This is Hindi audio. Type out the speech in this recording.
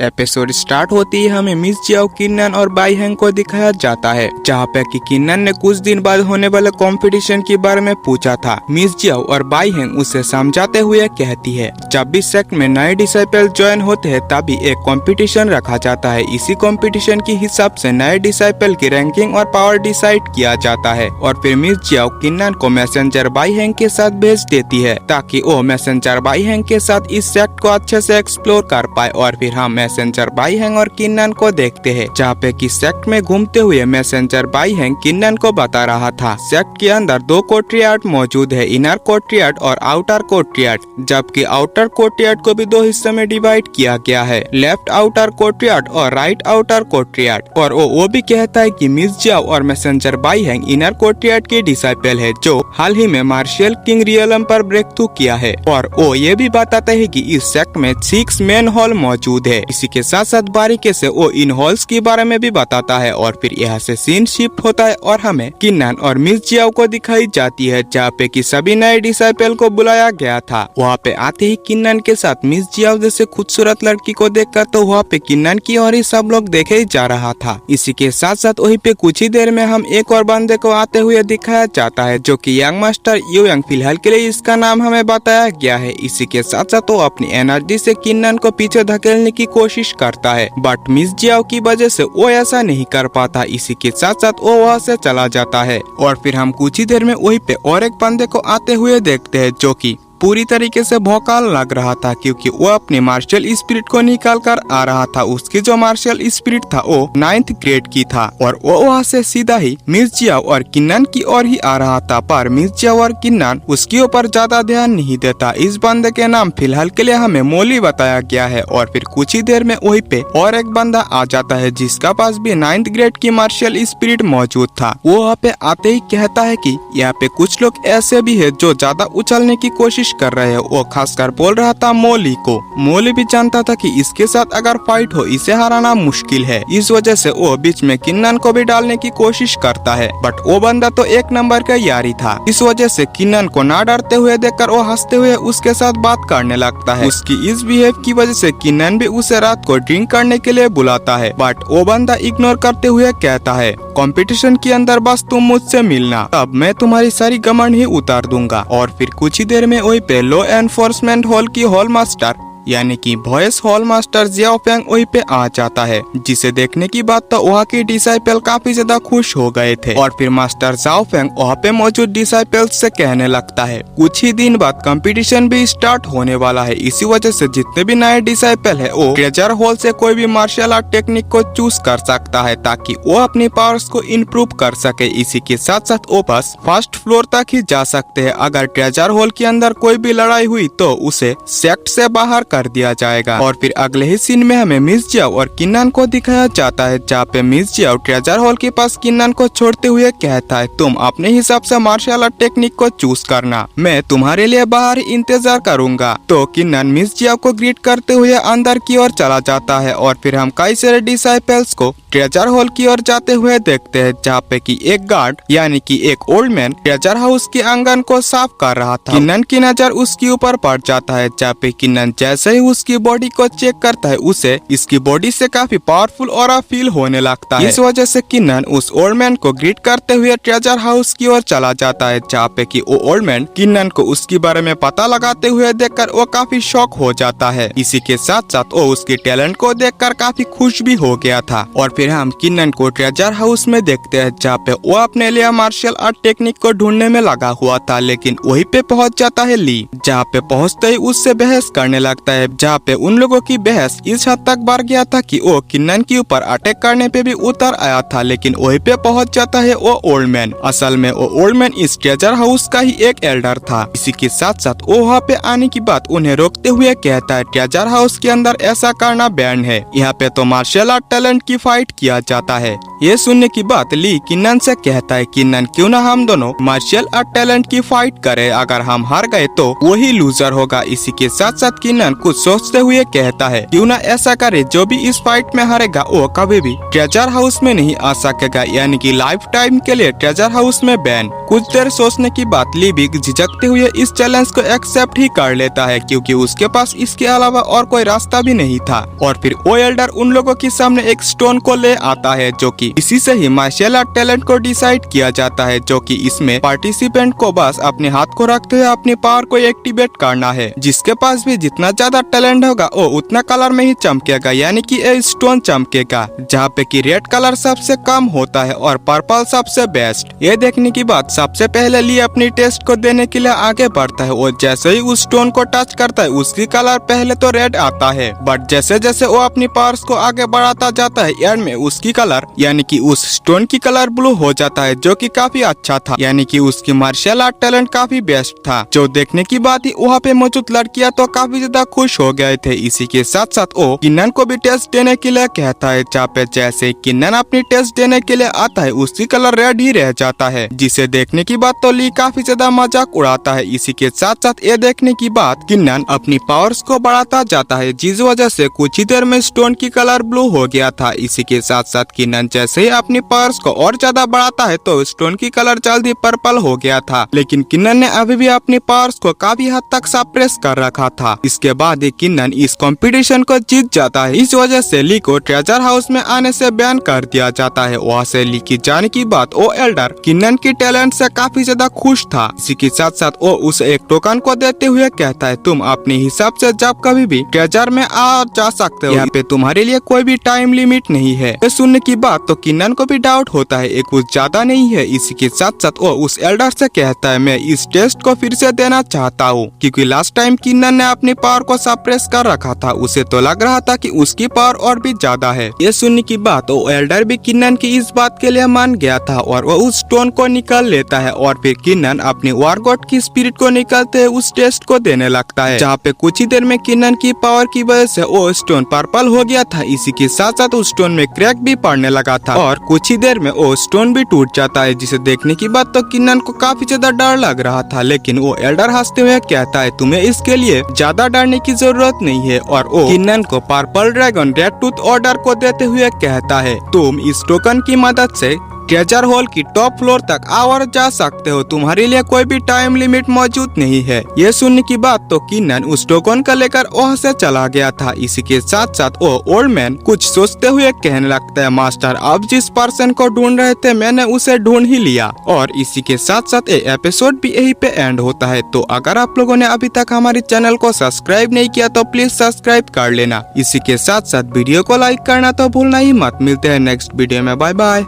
एपिसोड स्टार्ट होती है हमें मिस जियाओ, किन्नन और बाई हेंग को दिखाया जाता है, जहाँ पे कि किन्नन ने कुछ दिन बाद होने वाले कंपटीशन के बारे में पूछा था। मिस जियाओ और बाई हेंग उसे समझाते हुए कहती है, जब भी सेक्ट में नए डिसाइपल ज्वाइन होते हैं तभी एक कंपटीशन रखा जाता है। इसी कंपटीशन के हिसाब से नए डिसाइपल की रैंकिंग और पावर डिसाइड किया जाता है। और फिर मिस जियाओ किन्नन को मैसेंजर बाई हेंग के साथ भेज देती है ताकि वो मैसेंजर बाई हेंग के साथ इस सेक्ट को अच्छे से एक्सप्लोर कर पाए। और फिर हम मैसेंजर बाई हेंग और किन्नन को देखते हैं, जहाँ पे कि सेक्ट में घूमते हुए मैसेंजर बाई हेंग किन्नन को बता रहा था सेक्ट के अंदर दो कोर्टयार्ड मौजूद है, इनर कोर्टयार्ड और आउटर कोर्टयार्ड, जबकि आउटर कोर्टयार्ड को भी दो हिस्से में डिवाइड किया गया है, लेफ्ट आउटर कोर्टयार्ड और राइट आउटर कोर्टयार्ड। और वो भी कहता है कि मिस जियाओ और messenger Bai Heng inner courtyard के डिसाइपल है जो हाल ही में मार्शियल किंग रियलम पर ब्रेक थ्रू किया है। और वो ये भी बताते है कि इस सेक्ट में 6 मेन हॉल मौजूद है। इसी के साथ साथ बारीकी से वो इन हॉल्स के बारे में भी बताता है। और फिर यहाँ से सीन शिफ्ट होता है और हमें किन्नन और मिस जियाओ को दिखाई जाती है, जहाँ पे कि सभी नए डिसाइपल को बुलाया गया था। वहाँ पे आते ही किन्नन के साथ मिस जियाओ जैसे खूबसूरत लड़की को देखकर तो वहाँ पे किन्नन की और ही सब लोग देखे ही जा रहा था। इसी के साथ साथ वहीं पे कुछ ही देर में हम एक और बंदे को आते हुए दिखाया जाता है, जो कि यंग मास्टर यू यंग। फिलहाल के लिए इसका नाम हमें बताया गया है। इसी के साथ साथ वो अपनी एनर्जी से किन्नन को पीछे धकेलने की कोशिश करता है, बट मिस जियाओ की वजह से वो ऐसा नहीं कर पाता। इसी के साथ साथ वो वहाँ से चला जाता है। और फिर हम कुछ ही देर में वहीं पे और एक बंदे को आते हुए देखते हैं, जो कि पूरी तरीके से भौकाल लग रहा था, क्योंकि वो अपने मार्शल स्पिरिट को निकाल कर आ रहा था। उसकी जो मार्शल स्पिरिट था वो 9th ग्रेड की था और वो वहाँ से सीधा ही मिस जियाओ और किन्नन की ओर ही आ रहा था। पर मिस जियाओ और किन्नन उसके ऊपर ज्यादा ध्यान नहीं देता। इस बंदे के नाम फिलहाल के लिए हमें मोली बताया गया है। और फिर कुछ ही देर में वहीं पे और एक बंदा आ जाता है, जिसका पास भी 9th ग्रेड की मार्शल स्पिरिट मौजूद था। वो वहाँ पे आते ही कहता है कि यहाँ पे कुछ लोग ऐसे भी है जो ज्यादा उछलने की कोशिश कर रहे हैं। वो खासकर बोल रहा था मोली को। मोली भी जानता था कि इसके साथ अगर फाइट हो इसे हराना मुश्किल है। इस वजह से वो बीच में किन्नन को भी डालने की कोशिश करता है, बट वो बंदा तो एक नंबर का यारी था। इस वजह से किन्नन को ना डरते हुए देखकर वो हंसते हुए उसके साथ बात करने लगता है। उसकी इस बिहेव की वजह से किन्नन भी उसे रात को ड्रिंक करने के लिए बुलाता है, बट वो बंदा इग्नोर करते हुए कहता है, कंपटीशन के अंदर बस तुम मुझसे मिलना, अब मैं तुम्हारी सारी घमंड ही उतार दूंगा। और फिर कुछ ही देर में वही पे लॉ एनफोर्समेंट हॉल की हॉल मास्टर यानी कि vice hall master Xiao Feng वहीं पे आ जाता है, जिसे देखने की बात तो वहाँ के डिसाइपल काफी ज्यादा खुश हो गए थे। और फिर मास्टर जियाओ फेंग वहाँ पे मौजूद डिसाइपल्स से कहने लगता है कुछ ही दिन बाद कंपटीशन भी स्टार्ट होने वाला है। इसी वजह से जितने भी नए डिसाइपल है वो ट्रेजर हॉल से कोई भी मार्शल आर्ट टेक्निक को चूज कर सकता है, ताकि वो अपनी पावर्स को इम्प्रूव कर सके। इसी के साथ साथ वो बस फर्स्ट फ्लोर तक ही जा सकते हैं। अगर ट्रेजर हॉल के अंदर कोई भी लड़ाई हुई तो उसे सेक्ट से बाहर कर दिया जाएगा। और फिर अगले ही सीन में हमें मिस जियाओ और किन्नन को दिखाया जाता है, जहाँ पे मिस जियाओ ट्रेजर हॉल के पास किन्नन को छोड़ते हुए कहता है, तुम अपने हिसाब से मार्शल आर्ट टेक्निक को चूज करना, मैं तुम्हारे लिए बाहर इंतजार करूंगा। तो किन्नन मिस जियाओ को ग्रीट करते हुए अंदर की ओर चला जाता है। और फिर हम कई सारे डिसाइपल्स को ट्रेजर हॉल की ओर जाते हुए देखते हैं, जहाँ पे कि एक गार्ड यानी कि एक ओल्ड मैन ट्रेजर हाउस के आंगन को साफ कर रहा था। किन्नन की नजर उसके ऊपर पड़ जाता है, जहाँ पे किन्नन जैसे ही उसकी बॉडी को चेक करता है उसे इसकी बॉडी से काफी पावरफुल ऑरा फील होने लगता है। इस वजह से किन्नन उस ओल्ड मैन को ग्रीट करते हुए ट्रेजर हाउस की ओर चला जाता है, जहाँ पे कि वो ओल्ड मैन किन्नन को उसके बारे में पता लगाते हुए देखकर वो काफी शॉक हो जाता है। इसी के साथ साथ वो उसके टैलेंट को देखकर काफी खुश भी हो गया था। और फिर हम किन्नन को ट्रेजर हाउस में देखते हैं, जहाँ पे वो अपने लिए मार्शल आर्ट टेक्निक को ढूंढने में लगा हुआ था। लेकिन वहीं पे पहुंच जाता है ली, जहाँ पे पहुंचते ही उससे बहस करने लगता है, जहाँ पे उन लोगों की बहस इस हद तक बढ़ गया था कि वो किन्नन के ऊपर अटैक करने पे भी उतर आया था। लेकिन वहीं पे पहुंच जाता है वो ओल्ड मैन। असल में वो ओल्ड मैन इस ट्रेजर हाउस का ही एक एल्डर था। इसी के साथ साथ वो वहाँ पे आने की बात उन्हें रोकते हुए कहता है, ट्रेजर हाउस के अंदर ऐसा करना बैन है, यहाँ पे तो मार्शल आर्ट टैलेंट की फाइट किया जाता है। ये सुनने की बात ली किन्नन से कहता है, किन्नन क्यों ना हम दोनों मार्शल आर्ट टैलेंट की फाइट करें, अगर हम हार गए तो वही लूजर होगा। इसी के साथ साथ किन्नन कुछ सोचते हुए कहता है क्यों ना ऐसा करे, जो भी इस फाइट में हारेगा वो कभी भी ट्रेजर हाउस में नहीं आ सकेगा, यानी कि लाइफ टाइम के लिए ट्रेजर हाउस में बैन। कुछ देर सोचने की बात लिबी झिझकते हुए इस चैलेंज को एक्सेप्ट ही कर लेता है, क्योंकि उसके पास इसके अलावा और कोई रास्ता भी नहीं था। और फिर वो एल्डर उन लोगों के सामने एक स्टोन को ले आता है, जो कि इसी से ही मार्शल आर्ट टैलेंट को डिसाइड किया जाता है, जो कि इसमें पार्टिसिपेंट को बस अपने हाथ को रखते हुए अपनी पावर को एक्टिवेट करना है। जिसके पास भी जितना ज्यादा टैलेंट होगा वो उतना कलर में ही चमकेगा, यानी कि ये स्टोन चमकेगा, जहाँ पे कि रेड कलर सबसे कम होता है और पर्पल सबसे बेस्ट। ये देखने की बात सबसे पहले ली अपनी टेस्ट को देने के लिए आगे बढ़ता है और जैसे ही उस स्टोन को टच करता है उसकी कलर पहले तो रेड आता है, बट जैसे जैसे वो अपनी पावर्स को आगे बढ़ाता जाता है एंड में उसकी कलर यानी कि उस स्टोन की कलर ब्लू हो जाता है, जो कि काफी अच्छा था, यानी कि उसकी मार्शल आर्ट टैलेंट काफी बेस्ट था। जो देखने की बात ही वहाँ पे मौजूद लड़कियां तो काफी ज्यादा खुश हो गए थे। इसी के साथ साथ वो किन्नन को भी टेस्ट देने के लिए कहता है, जहाँ पे जैसे किन्नन अपनी टेस्ट देने के लिए आता है उसकी कलर रेड ही रह जाता है, जिसे देखने की बात तो ली काफी ज्यादा मजाक उड़ाता है। इसी के साथ साथ ये देखने की बात किन्नन अपनी पावर्स को बढ़ाता जाता है, जिस वजह से कुछ ही देर में स्टोन की कलर ब्लू हो गया था। इसी के साथ साथ किन्नन जैसे ही अपनी पावर्स को और ज्यादा बढ़ाता है तो स्टोन की कलर जल्दी पर्पल हो गया था, लेकिन किन्नन ने अभी भी अपनी पावर्स को काफी हद तक सप्रेस कर रखा था। इसके बाद ही किन्नन इस कंपटीशन को जीत जाता है। इस वजह से ली को ट्रेजर हाउस में आने से बैन कर दिया जाता है। वहाँ से ली की जाने की बात वो एल्डर किन्नन की टैलेंट से काफी ज्यादा खुश था। इसी के साथ साथ वो उसे एक टोकन को देते हुए कहता है, तुम अपने हिसाब से जब कभी भी ट्रेजर में आ जा सकते हो, यहाँ पे तुम्हारे लिए कोई भी टाइम लिमिट नहीं है। ये सुनने की बात तो किन्नन को भी डाउट होता है, ये कुछ ज्यादा नहीं है। इसी के साथ साथ वो उस एल्डर से कहता है, मैं इस टेस्ट को फिर से देना चाहता हूँ, क्योंकि लास्ट टाइम किन्नन ने अपनी पावर को सप्रेस कर रखा था, उसे तो लग रहा था कि उसकी पावर और भी ज्यादा है। ये सुनने की बात वो एल्डर भी किन्नन की इस बात के लिए मान गया था और वो उस स्टोन को निकाल लेता है और फिर किन्नन अपनी वार गॉड की स्पिरिट को निकालते हुए उस टेस्ट को देने लगता है, जहाँ पे कुछ ही देर में किन्नन की पावर की वजह से वो स्टोन पर्पल हो गया था। इसी के साथ साथ उस स्टोन में क्रैक भी पड़ने लगा था और कुछ ही देर में वो स्टोन भी टूट जाता है, जिसे देखने की बात तो किन्नन को काफी ज्यादा डर लग रहा था। लेकिन वो एल्डर हंसते हुए कहता है, तुम्हें इसके लिए ज्यादा डरने की जरूरत नहीं है, और वो किन्नन को purple dragon red tooth order को देते हुए कहता है, तुम इस टोकन की मदद से ट्रेजर हॉल की टॉप फ्लोर तक आ और जा सकते हो, तुम्हारे लिए कोई भी टाइम लिमिट मौजूद नहीं है। ये सुनने की बात तो किन्नन उस टोकन का लेकर वहाँ से चला गया था। इसी के साथ साथ वो ओल्ड मैन कुछ सोचते हुए कहने लगता है, मास्टर आप जिस पर्सन को ढूंढ रहे थे मैंने उसे ढूंढ ही लिया। और इसी के साथ साथ ये एपिसोड भी यही पे एंड होता है। तो अगर आप लोगों ने अभी तक हमारे चैनल को सब्सक्राइब नहीं किया तो प्लीज सब्सक्राइब कर लेना। इसी के साथ साथ वीडियो को लाइक करना तो भूलना ही मत। मिलते हैं नेक्स्ट वीडियो में, बाय बाय।